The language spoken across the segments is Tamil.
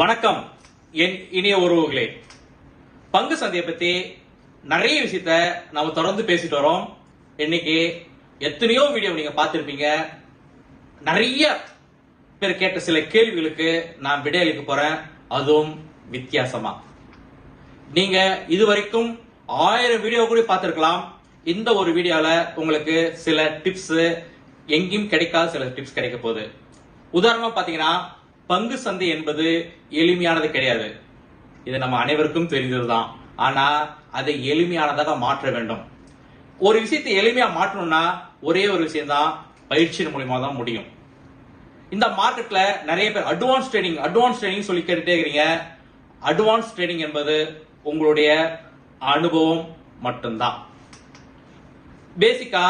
வணக்கம் என் இனிய உறவுகளே. பங்கு சந்தையை பத்தி நிறைய விஷயத்த நாம தொடர்ந்து பேசிட்டு வரோம். இன்னைக்கு எத்தனையோ வீடியோ நீங்க பார்த்திருப்பீங்க. நிறைய பேர் கேட்ட சில கேள்விகளுக்கு நான் விடையளிக்க போறேன், அதுவும் வித்தியாசமா. நீங்க இதுவரைக்கும் 1000 வீடியோ கூட பார்த்திருக்கலாம். இந்த ஒரு வீடியோல உங்களுக்கு சில டிப்ஸ், எங்கேயும் கிடைக்காத சில டிப்ஸ் கிடைக்க போகுது. உதாரணமா பாத்தீங்கன்னா, பங்கு சந்தை என்பது எளிமையானது கிடையாது. இது நம்ம அனைவருக்கும் தெரிந்ததுதான். ஆனா அதை எளிமையானதாக மாற்ற வேண்டும். ஒரு விஷயத்தை எளிமையா மாற்றணும்னா ஒரே ஒரு விஷயம் தான், பயிற்சியின் மூலமா தான் முடியும். இந்த மார்க்கெட்ல நிறைய பேர் அட்வான்ஸ் ட்ரேடிங் சொல்லி கேட்டுட்டே இருக்கீங்க. அட்வான்ஸ் ட்ரேடிங் என்பது உங்களுடைய அனுபவம் மட்டும்தான். பேசிக்கா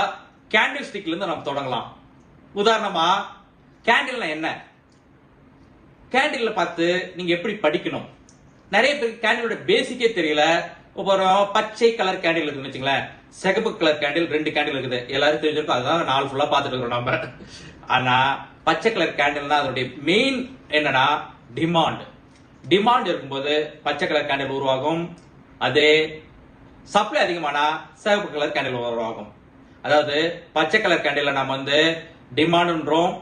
கேண்டில் ஸ்டிக்ல இருந்து நம்ம தொடங்கலாம். உதாரணமா, கேண்டில்னா என்ன? கேண்டில்ல பார்த்து நீங்க எப்படி படிக்கணும்? நிறைய பேருக்கு கேண்டிலோட பேசிக்கே தெரியல. அப்புறம் பச்சை கலர் கேண்டில் இருக்குன்னு வச்சுங்களேன், சிகப்பு கலர் கேண்டில் 2 கேண்டில் இருக்குது, எல்லாரும் தெரிஞ்சிருக்கும். அதுதான் நாள் ஃபுல்லா பார்த்துட்டு இருக்கிறோம் நம்ம. ஆனா பச்சை கலர் கேண்டில்னா அதனுடைய மெயின் என்னன்னா டிமாண்ட் இருக்கும்போது பச்சை கலர் கேண்டில் உருவாகும். அதே சப்ளை அதிகமானா சிகப்பு கலர் கேண்டில் உருவாகும். அதாவது பச்சை கலர் கேண்டில் நம்ம டிமாண்ட்ன்றோம்,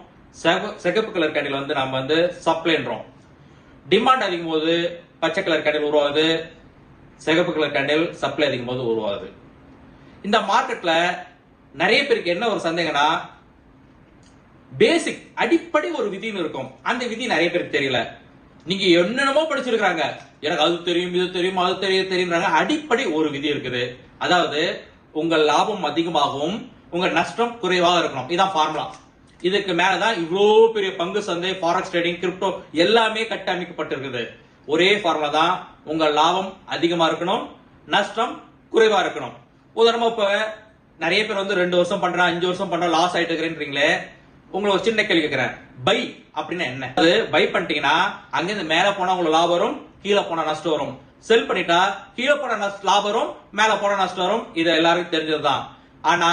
சிகப்பு கலர் கேண்டில் நம்ம சப்ளைன்றோம். டிமாண்ட் அதிகம் போது பச்சை கலர் கேண்டில் உருவாகுது, சிகப்பு கலர் கேண்டில் சப்ளை அதிகம் போது உருவாகுது. இந்த மார்க்கெட்ல நிறைய பேருக்கு என்ன ஒரு சந்தேகம்னா, பேசிக் அடிப்படை ஒரு விதின்னு இருக்கும். அந்த விதி நிறைய பேருக்கு தெரியல. நீங்க என்னென்னமோ படிச்சிருக்காங்க, எனக்கு அது தெரியும், இது தெரியும், அது தெரியும்ன்றாங்க. அடிப்படை ஒரு விதி இருக்குது. அதாவது உங்கள் லாபம் அதிகமாகவும் உங்க நஷ்டம் குறைவாக இருக்கணும். இதான் ஃபார்முலா. இதுக்கு மேலதான் இவ்வளோ பெரிய பங்கு சந்தை, ஃபாரெக்ஸ் ட்ரேடிங், கிரிப்டோ எல்லாமே கட்டமைக்கப்பட்டிருக்குது. ஒரே ஃபார்முலா தான், உங்க லாபம் அதிகமா இருக்கணும், நஷ்டம் குறைவா இருக்கணும். உதாரணமா இப்ப நிறைய பேர் 2 வருஷம் பண்றேன், 5 வருஷம் பண்றேன், லாஸ் ஆயிட்டு இருக்கிறீங்களே, உங்களை ஒரு சின்ன கேள்வி கேட்கிறேன். பை அப்படின்னா என்ன? அது பை பண்ணிட்டீங்கன்னா அங்கிருந்து மேல போனா உங்களுக்கு லாபம் வரும், கீழே போனா நஷ்டம் வரும். செல் பண்ணிட்டா கீழே போன லாபம் வரும், மேல போன நஷ்டம் வரும். இது எல்லாருக்கும் தெரிஞ்சதுதான். ஆனா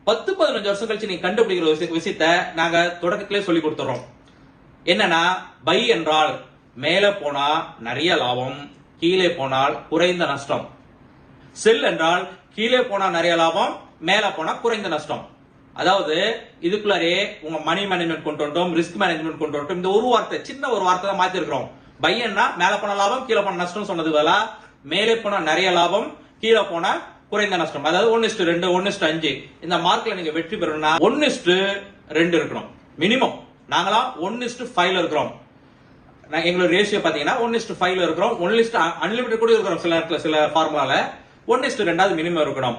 10-15 வருஷம் கழிச்சு நீங்க கண்டுபிடிக்கிற விஷயத்த நாங்க தொடக்கத்திலே சொல்லி கொடுத்துறோம். என்னன்னா, பை என்றால் மேல போனா நிறைய லாபம், கீழே போனால் குறைந்த நஷ்டம். செல் என்றால் கீழே போனா நிறைய லாபம், மேல போனா குறைந்த நஷ்டம். அதாவது இதுக்குள்ளே உங்க மணி மேனேஜ்மெண்ட் கொண்டு வந்துட்டோம், ரிஸ்க் மேனேஜ்மெண்ட் கொண்டு வந்துட்டோம். இந்த ஒரு வார்த்தை, சின்ன ஒரு வார்த்தை தான் மாத்தி இருக்கிறோம். பையன்னா மேல போன லாபம், கீழே போன நஷ்டம் சொன்னது வேலை. மேலே போனா நிறைய லாபம், கீழே போனா குறைந்த நஷ்டம். அதாவது 1:2, 1:5. இந்த மார்க்ல நீங்க வெற்றி பெறணும்னா 1:2 இருக்கணும் மினிமம். நாங்களாம் 1:5 இருக்கிறோம். எங்களோட ரேஷியோ பாத்தீங்கன்னா 1:5 இருக்கிறோம். 1 அன்லிமிட்டட் கூட இருக்கிறோம் சில நேரத்துல, சில ஃபார்முலால 1:2 மினிமம் இருக்கணும்.